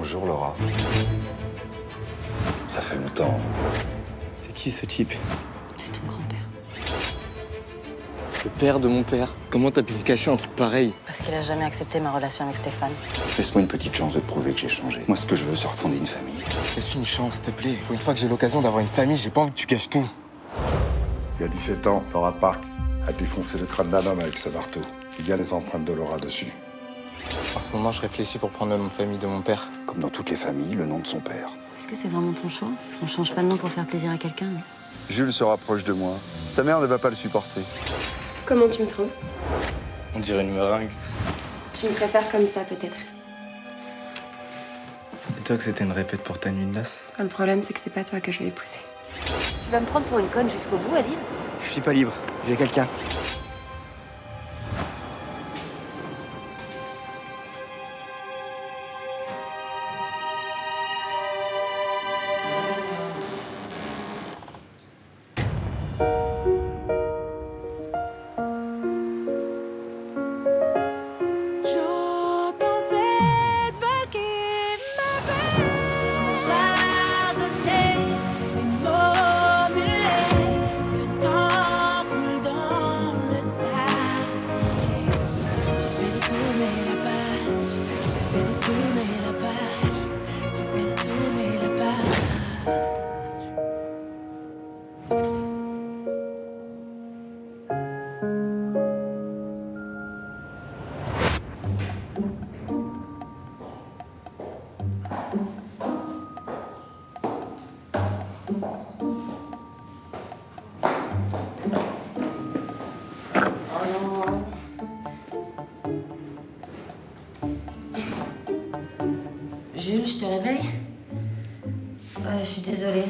Bonjour Laura. Ça fait longtemps. C'est qui ce type? C'est ton grand-père. Le père de mon père. Comment t'as pu me cacher un truc pareil? Parce qu'il a jamais accepté ma relation avec Stéphane. Laisse-moi une petite chance de te prouver que j'ai changé. Moi, ce que je veux, c'est refonder une famille. Laisse-lui une chance, s'il te plaît. Pour une fois que j'ai l'occasion d'avoir une famille, j'ai pas envie que tu gâches tout. Il y a 17 ans, Laura Park a défoncé le crâne d'un homme avec ce marteau. Il y a les empreintes de Laura dessus. En ce moment, je réfléchis pour prendre le nom de famille de mon père. Comme dans toutes les familles, le nom de son père. Est-ce que c'est vraiment ton choix? Parce qu'on change pas de nom pour faire plaisir à quelqu'un. Jules se rapproche de moi. Sa mère ne va pas le supporter. Comment tu me trouves? On dirait une meringue. Tu me préfères comme ça, peut-être. Dis-toi que c'était une répète pour ta nuit de noces. Le problème, c'est que c'est pas toi que je vais épouser. Tu vas me prendre pour une conne jusqu'au bout, Ali? Je suis pas libre. J'ai quelqu'un. J'entends cette vague qui m'appelle. Pardonnez les mots muets. Le temps coule dans le sable. J'essaie de tourner la page. J'essaie de tourner la page. J'essaie de tourner la page. Jules, je te réveille? Ouais, je suis désolée.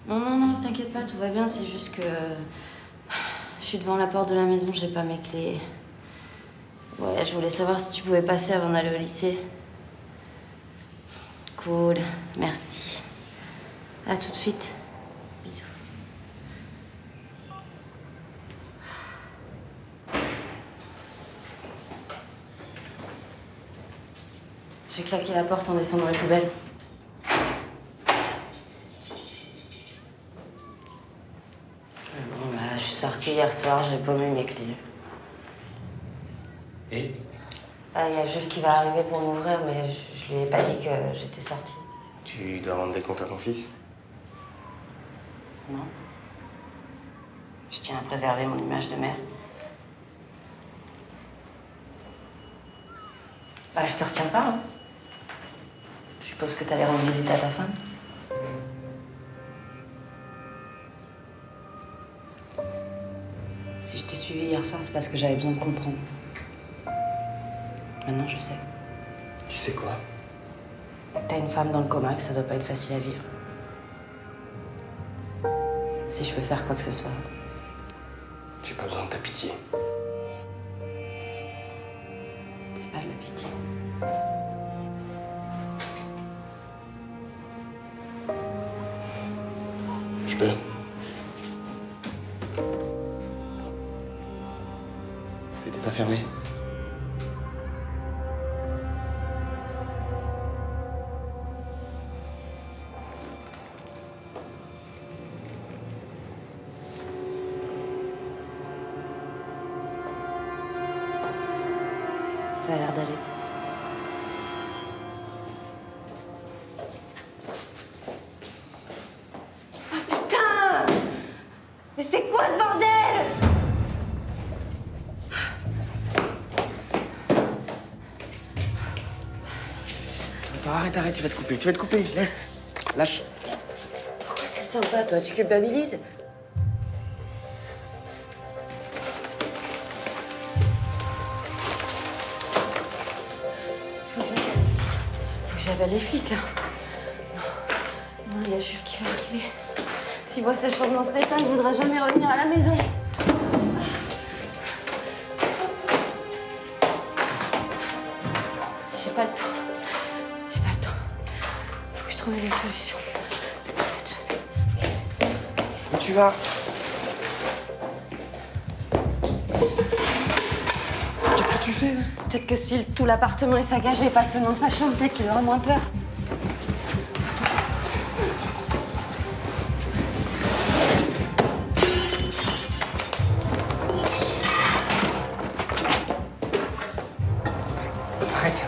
Non, t'inquiète pas, tout va bien, c'est juste que... Je suis devant la porte de la maison, j'ai pas mes clés. Ouais, je voulais savoir si tu pouvais passer avant d'aller au lycée. Cool, merci. À tout de suite. Bisous. J'ai claqué la porte en descendant les poubelles. Bon, bah, je suis sortie hier soir, j'ai paumé mes clés. Et? Ah, y a Jules qui va arriver pour m'ouvrir, mais je lui ai pas dit que j'étais sortie. Tu dois rendre des comptes à ton fils? Non. Je tiens à préserver mon image de mère. Bah, je te retiens pas, hein. Je suppose que t'allais rendre visite à ta femme. Si je t'ai suivi hier soir, c'est parce que j'avais besoin de comprendre. Maintenant, je sais. Tu sais quoi? Que t'as une femme dans le coma, que ça doit pas être facile à vivre. Si je peux faire quoi que ce soit, J'ai pas besoin de ta pitié. c'est pas de la pitié. Je peux. C'était pas fermé. Ça a l'air d'aller. Putain! Mais c'est quoi ce bordel? Attends, arrête, tu vas te couper, laisse. Lâche. Pourquoi t'es sympa, toi? Tu culpabilises? Faut que j'appelle les flics, là. Non, il y a Jules qui va arriver. S'il voit sa chambre dans cet état, il ne voudra jamais revenir à la maison. J'ai pas le temps. Faut que je trouve une solution. J'ai trouvé autre chose. Où tu vas? Qu'est-ce que tu tu fais, là? Peut-être que si tout l'appartement est saccagé, pas seulement sa chambre, peut-être qu'il aura moins peur. Arrête.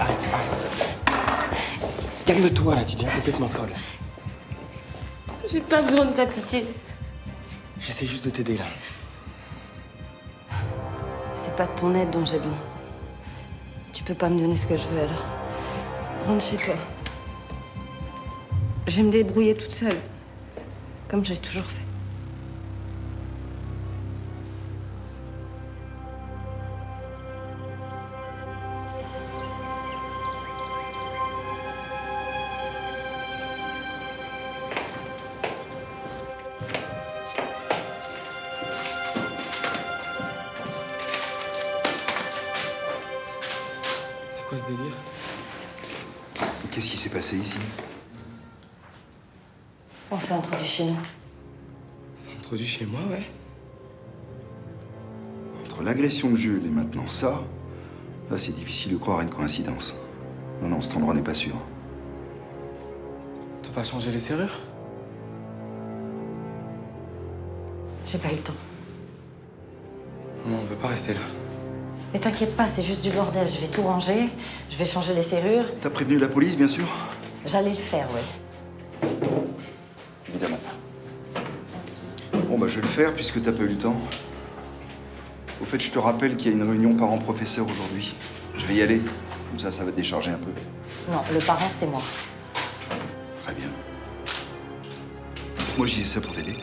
Calme-toi, là, tu deviens complètement folle. J'ai pas besoin de ta pitié. J'essaie juste de t'aider, là. C'est pas de ton aide dont j'ai besoin. Tu peux pas me donner ce que je veux, alors. Rentre chez toi. Je vais me débrouiller toute seule. Comme j'ai toujours fait. C'est quoi ce délire? Qu'est-ce qui s'est passé ici? On s'est introduit chez nous. C'est introduit chez moi, ouais. Entre l'agression de Jules et maintenant ça, là, c'est difficile de croire à une coïncidence. Non, cet endroit n'est pas sûr. T'as pas changé les serrures? J'ai pas eu le temps. Non, on veut pas rester là. Mais t'inquiète pas, c'est juste du bordel. Je vais tout ranger, je vais changer les serrures. T'as prévenu la police, bien sûr? J'allais le faire, oui. Évidemment. Bon, bah, je vais le faire puisque t'as pas eu le temps. Au fait, je te rappelle qu'il y a une réunion parents-professeurs aujourd'hui. Je vais y aller. Comme ça va te décharger un peu. Non, le parent, c'est moi. Très bien. Moi, j'y ai ça pour t'aider.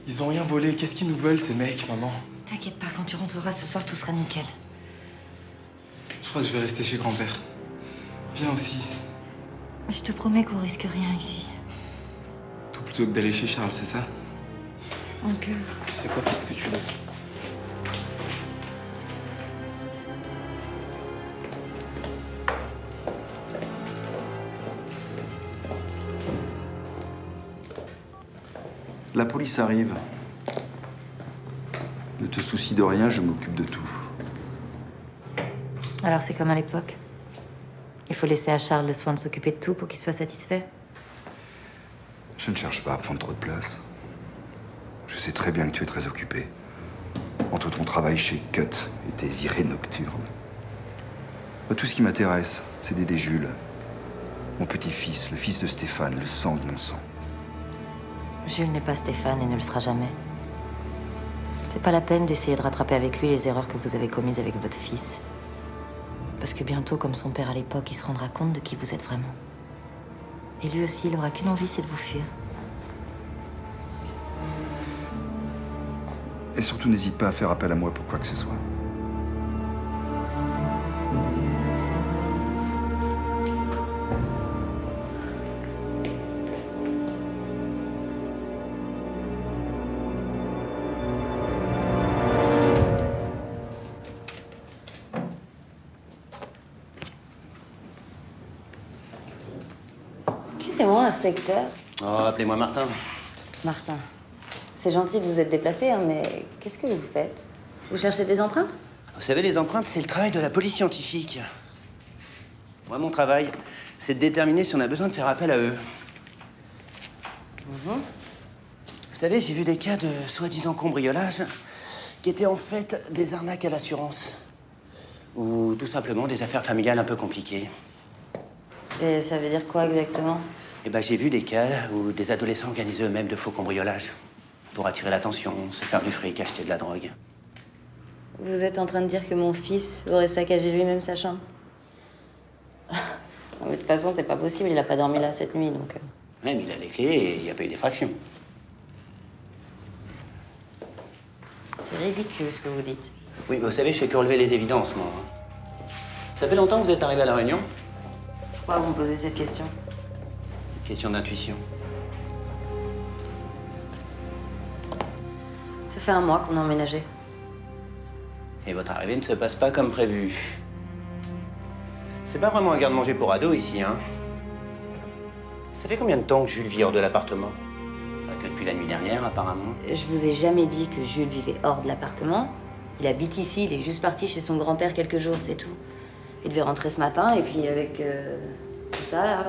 Ils ont rien volé. Qu'est-ce qu'ils nous veulent, ces mecs, maman? T'inquiète pas, quand tu rentreras ce soir, tout sera nickel. Je crois que je vais rester chez grand-père. Viens aussi. Je te promets qu'on risque rien ici. Tout plutôt que d'aller chez Charles, c'est ça? Donc, Tu sais quoi, fais ce que tu veux. La police arrive. Ne te soucie de rien, je m'occupe de tout. alors c'est comme à l'époque. Il faut laisser à Charles le soin de s'occuper de tout pour qu'il soit satisfait. Je ne cherche pas à prendre trop de place. Je sais très bien que tu es très occupé. Entre ton travail chez Cut et tes virées nocturnes. Moi, tout ce qui m'intéresse, c'est d'aider Jules. Mon petit-fils, le fils de Stéphane, le sang de mon sang. Jules n'est pas Stéphane et ne le sera jamais. C'est pas la peine d'essayer de rattraper avec lui les erreurs que vous avez commises avec votre fils. Parce que bientôt, comme son père à l'époque, il se rendra compte de qui vous êtes vraiment. Et lui aussi, il aura qu'une envie, c'est de vous fuir. Et surtout, n'hésite pas à faire appel à moi pour quoi que ce soit. Excusez-moi, inspecteur. Oh, appelez-moi Martin. Martin, c'est gentil de vous être déplacé, hein, mais qu'est-ce que vous faites? Vous cherchez des empreintes? Vous savez, les empreintes, c'est le travail de la police scientifique. Moi, mon travail, c'est de déterminer si on a besoin de faire appel à eux. Vous savez, j'ai vu des cas de soi-disant cambriolage qui étaient en fait des arnaques à l'assurance. Ou tout simplement des affaires familiales un peu compliquées. Et ça veut dire quoi exactement? Eh ben, j'ai vu des cas où des adolescents organisaient eux-mêmes de faux cambriolages pour attirer l'attention, se faire du fric, acheter de la drogue. Vous êtes en train de dire que mon fils aurait saccagé lui-même sa chambre? Non, mais de toute façon, c'est pas possible, il a pas dormi là cette nuit, donc... Même, il a les clés et il n'y a pas eu d'effraction. C'est ridicule, ce que vous dites. Oui, mais vous savez, je fais que relever les évidences, moi. Ça fait longtemps que vous êtes arrivé à la Réunion? Pourquoi vous me posez cette question? Question d'intuition. Ça fait un mois qu'on a emménagé. Et votre arrivée ne se passe pas comme prévu. C'est pas vraiment un garde-manger pour ados ici, hein? Ça fait combien de temps que Jules vit hors de l'appartement? Pas que depuis la nuit dernière, apparemment. Je vous ai jamais dit que Jules vivait hors de l'appartement. Il habite ici, il est juste parti chez son grand-père quelques jours, c'est tout. Il devait rentrer ce matin, et puis avec tout ça, là,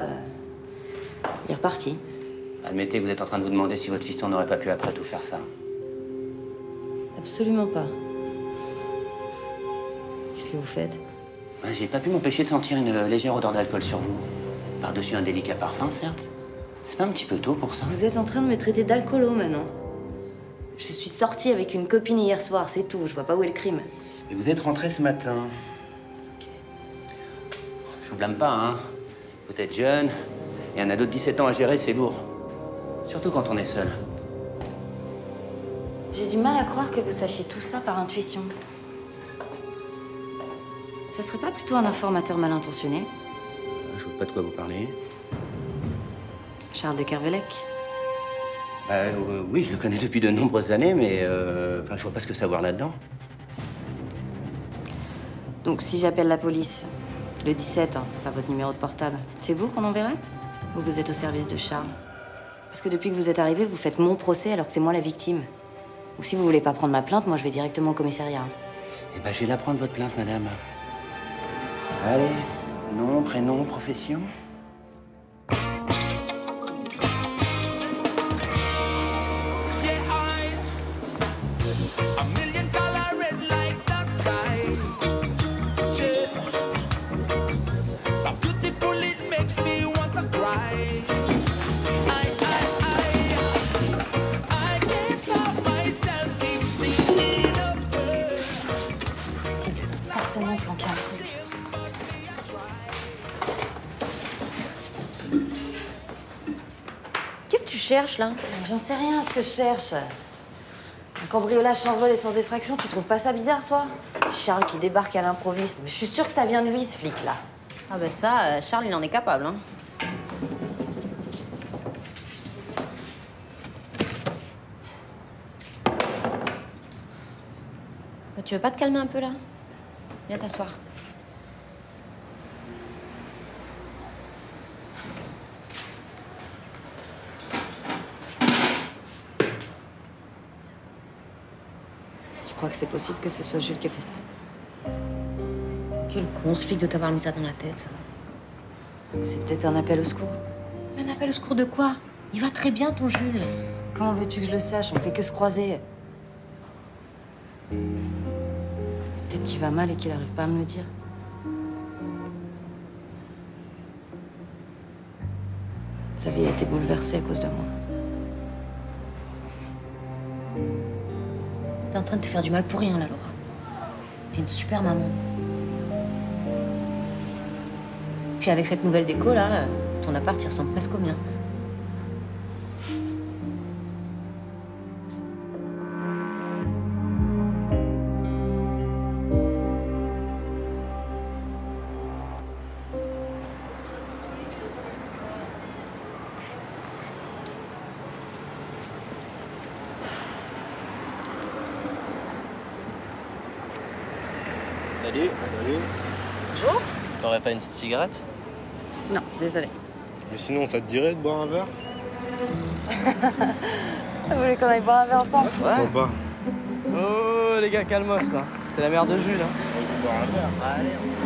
il est reparti. Admettez que vous êtes en train de vous demander si votre fiston n'aurait pas pu après tout faire ça. Absolument pas. Qu'est-ce que vous faites? J'ai pas pu m'empêcher de sentir une légère odeur d'alcool sur vous. Par-dessus un délicat parfum, certes. C'est pas un petit peu tôt pour ça? Vous êtes en train de me traiter d'alcoolo maintenant. Je suis sortie avec une copine hier soir, c'est tout. Je vois pas où est le crime. Et vous êtes rentré ce matin. Ok. Je vous blâme pas, hein. Vous êtes jeune, et un ado de 17 ans à gérer, c'est lourd. Surtout quand on est seul. J'ai du mal à croire que vous sachiez tout ça par intuition. Ça serait pas plutôt un informateur mal intentionné? Je vois pas de quoi vous parlez. Charles de Kervelec. Oui, je le connais depuis de nombreuses années, mais enfin, je vois pas ce que savoir là-dedans. Donc si j'appelle la police, le 17, hein, pas votre numéro de portable, c'est vous qu'on enverrait? Ou vous êtes au service de Charles? Parce que depuis que vous êtes arrivé, vous faites mon procès alors que c'est moi la victime. Ou si vous voulez pas prendre ma plainte, moi je vais directement au commissariat. Eh ben, je vais la prendre, votre plainte, madame. Allez, nom, prénom, profession. A million color red like the skies. Yeah. So beautiful it makes me want to cry. I can't stop myself thinking of her. Si, il faut forcément planquer un truc. Qu'est-ce que tu cherches, là? J'en sais rien ce que je cherche. Un cambriolage sans vol et sans effraction, tu trouves pas ça bizarre, toi? Charles qui débarque à l'improviste. Mais je suis sûre que ça vient de lui, ce flic-là. Ah bah ça, Charles, il en est capable, hein. Bah, tu veux pas te calmer un peu, là? Viens t'asseoir. Tu crois que c'est possible que ce soit Jules qui a fait ça? Quel con, ce flic de t'avoir mis ça dans la tête. C'est peut-être un appel au secours. Un appel au secours de quoi? Il va très bien, ton Jules. Comment veux-tu que je le sache? On fait que se croiser. Peut-être qu'il va mal et qu'il arrive pas à me le dire. Sa vie a été bouleversée à cause de moi. T'es en train de te faire du mal pour rien, là, Laura. T'es une super maman. Puis avec cette nouvelle déco, là, ton appart, il ressemble presque au mien. Salut. Bonjour. T'aurais pas une petite cigarette? Non, désolée. Mais sinon, ça te dirait de boire un verre? Vous voulez qu'on aille boire un verre ensemble? Pourquoi pas? Oh les gars, calmos là. C'est la mère de Jules. Hein. On peut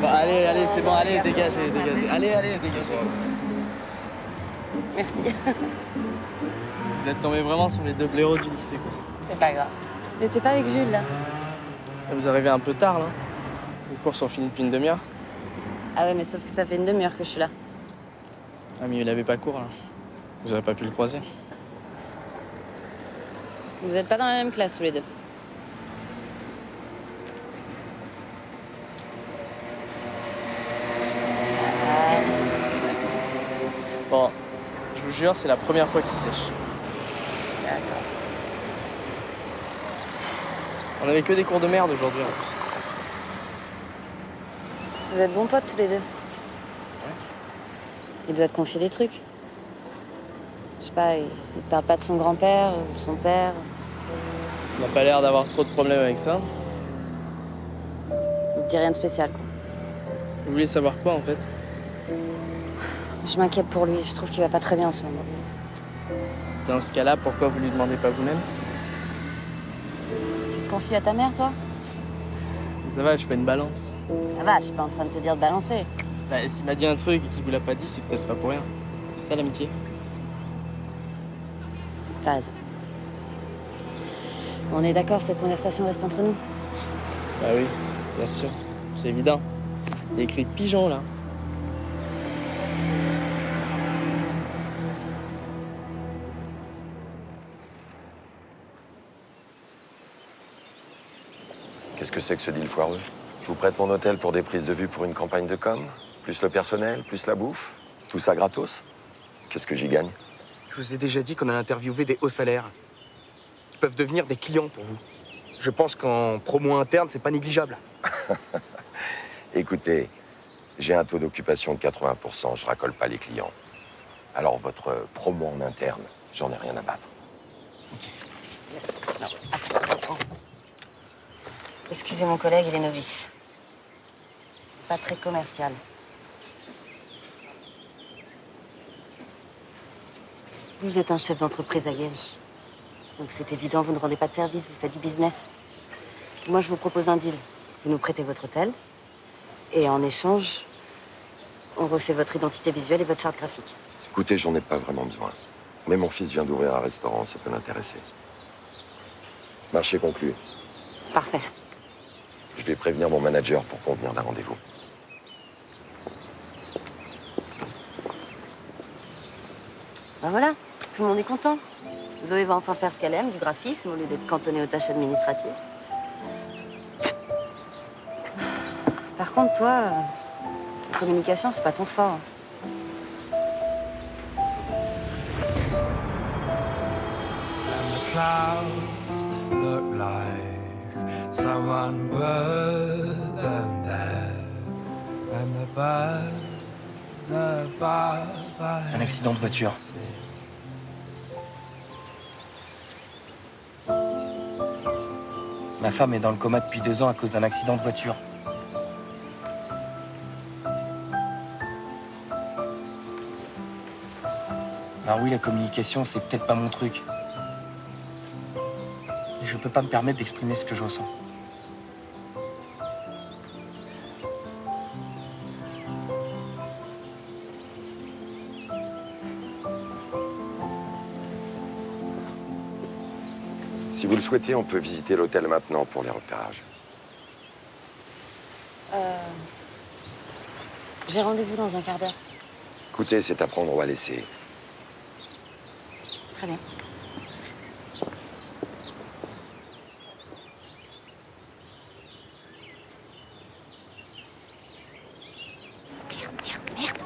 boire un verre. Allez, c'est bon, allez, dégagez. Allez, dégagez. Merci. Vous êtes tombés vraiment sur les deux blaireaux du lycée, quoi. C'est pas grave. Mais t'es pas avec Jules, là? Vous arrivez un peu tard, là. Les courses sont finies depuis une demi-heure. Ah ouais, mais sauf que ça fait une demi-heure que je suis là. Ah, mais il avait pas cours, là. Vous aurez pas pu le croiser. Vous êtes pas dans la même classe, tous les deux. Bon, je vous jure, c'est la première fois qu'il sèche. D'accord. On avait que des cours de merde aujourd'hui, en plus. Vous êtes bons potes, tous les deux. Il doit te confier des trucs. Je sais pas, il te parle pas de son grand-père ou de son père. On n'a pas l'air d'avoir trop de problèmes avec ça. Il te dit rien de spécial, quoi. Vous voulez savoir quoi, en fait? Je m'inquiète pour lui. Je trouve qu'il va pas très bien en ce moment. Dans ce cas-là, pourquoi vous lui demandez pas vous-même? Tu te confies à ta mère, toi? Ça va, je fais une balance. Ça va, je suis pas en train de te dire de balancer. Bah, s'il m'a dit un truc et qu'il vous l'a pas dit, c'est peut-être pas pour rien. C'est ça l'amitié. T'as raison. On est d'accord, cette conversation reste entre nous. Bah oui, bien sûr. C'est évident. Il y a écrit pigeon, là. Qu'est-ce que c'est que ce deal foireux? Je vous prête mon hôtel pour des prises de vue pour une campagne de com, plus le personnel, plus la bouffe, tout ça gratos. Qu'est-ce que j'y gagne? Je vous ai déjà dit qu'on a interviewé des hauts salaires qui peuvent devenir des clients pour vous. Je pense qu'en promo interne, c'est pas négligeable. Écoutez, j'ai un taux d'occupation de 80%, je racole pas les clients. Alors votre promo en interne, j'en ai rien à battre. Non, attends. Excusez mon collègue, il est novice. Pas très commercial. Vous êtes un chef d'entreprise aguerri. Donc c'est évident, vous ne rendez pas de service, vous faites du business. Moi, je vous propose un deal. Vous nous prêtez votre hôtel. Et en échange, on refait votre identité visuelle et votre charte graphique. Écoutez, j'en ai pas vraiment besoin. Mais mon fils vient d'ouvrir un restaurant, ça peut l'intéresser. Marché conclu. Parfait. Je vais prévenir mon manager pour convenir d'un rendez-vous. Ben voilà, tout le monde est content. Zoé va enfin faire ce qu'elle aime, du graphisme, au lieu d'être cantonnée aux tâches administratives. Par contre, toi, la communication, c'est pas ton fort. Clouds look like someone put them there, and the bird above. Un accident de voiture. Ma femme est dans le coma depuis 2 ans à cause d'un accident de voiture. Alors oui, la communication, c'est peut-être pas mon truc. Mais je peux pas me permettre d'exprimer ce que je ressens. Si vous le souhaitez, on peut visiter l'hôtel maintenant pour les repérages. J'ai rendez-vous dans un quart d'heure. Écoutez, c'est à prendre ou à laisser. Très bien. Merde.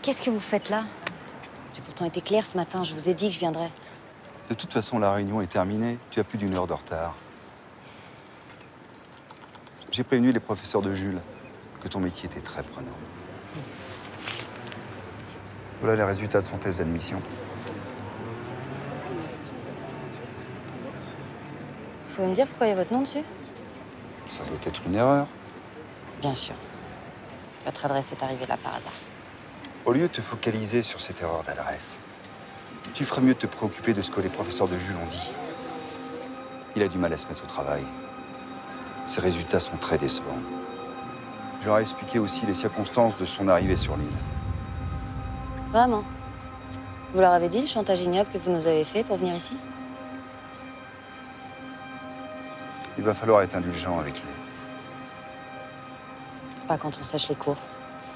Qu'est-ce que vous faites là? J'ai pourtant été claire ce matin, je vous ai dit que je viendrais. De toute façon, la réunion est terminée. Tu as plus d'1 heure de retard. J'ai prévenu les professeurs de Jules que ton métier était très prenant. Voilà les résultats de son test d'admission. Vous pouvez me dire pourquoi il y a votre nom dessus? Ça doit être une erreur. Bien sûr. Votre adresse est arrivée là par hasard. Au lieu de te focaliser sur cette erreur d'adresse, tu ferais mieux de te préoccuper de ce que les professeurs de Jules ont dit. Il a du mal à se mettre au travail. Ses résultats sont très décevants. Je leur ai expliqué aussi les circonstances de son arrivée sur l'île. Vraiment? Vous leur avez dit le chantage ignoble que vous nous avez fait pour venir ici? Il va falloir être indulgent avec lui. Pas quand on sèche les cours.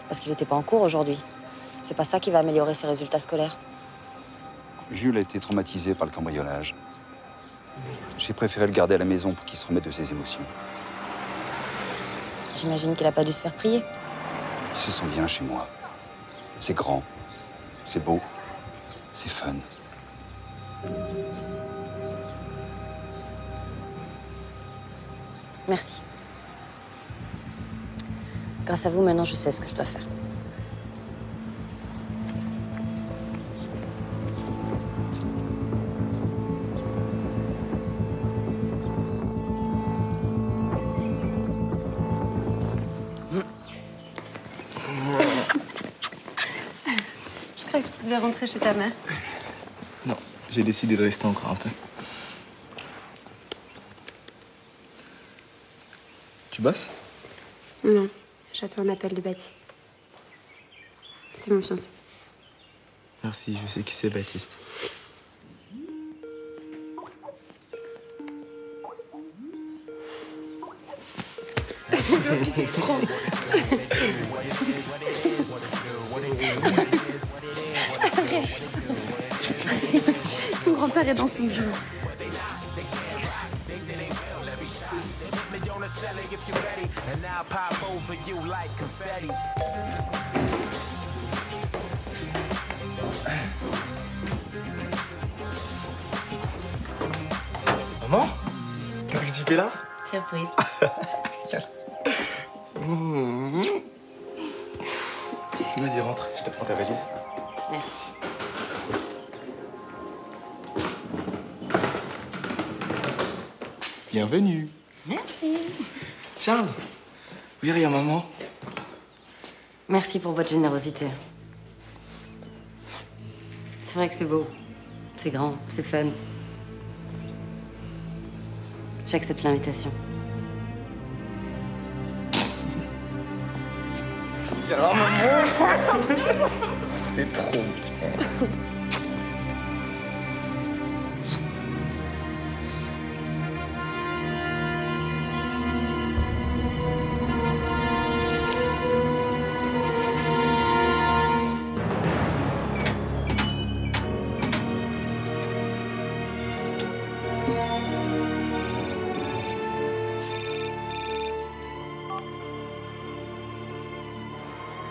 Parce qu'il n'était pas en cours aujourd'hui. C'est pas ça qui va améliorer ses résultats scolaires. Jules a été traumatisé par le cambriolage. J'ai préféré le garder à la maison pour qu'il se remette de ses émotions. J'imagine qu'il a pas dû se faire prier. Il se sent bien chez moi. C'est grand, c'est beau, c'est fun. Merci. Grâce à vous, maintenant, je sais ce que je dois faire. vais rentrer chez ta mère. Non, j'ai décidé de rester encore un peu. Tu bosses? Non, j'attends un appel de Baptiste. C'est mon fiancé. Merci, je sais qui c'est, Baptiste. Ton grand-père est dans son bureau. Maman? Qu'est-ce que tu fais là? Surprise. Vas-y, rentre, je te prends ta valise. Merci. Bienvenue. Merci. Charles, oui, rien, maman. Merci pour votre générosité. C'est vrai que c'est beau. C'est grand, c'est fun. J'accepte l'invitation. Alors, maman. C'est trop bien.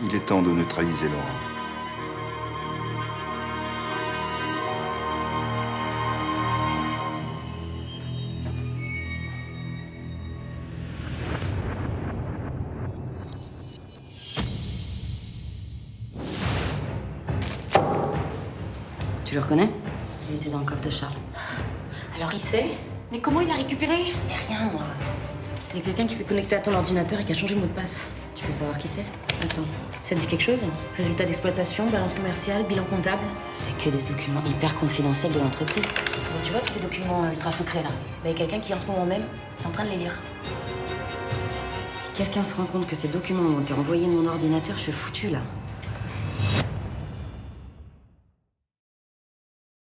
Il est temps de neutraliser Laura. Tu le reconnais? Il était dans le coffre de Charles. Alors il sait? Mais comment il l'a récupéré? Je sais rien, moi. Il y a quelqu'un qui s'est connecté à ton ordinateur et qui a changé le mot de passe. Tu peux savoir qui c'est? Attends, ça te dit quelque chose? Résultat d'exploitation, balance commerciale, bilan comptable? C'est que des documents hyper confidentiels de l'entreprise. Bon, tu vois tous tes documents ultra secrets là? Bah, il y a quelqu'un qui en ce moment même est en train de les lire. Si quelqu'un se rend compte que ces documents ont été envoyés de mon ordinateur, je suis foutue là.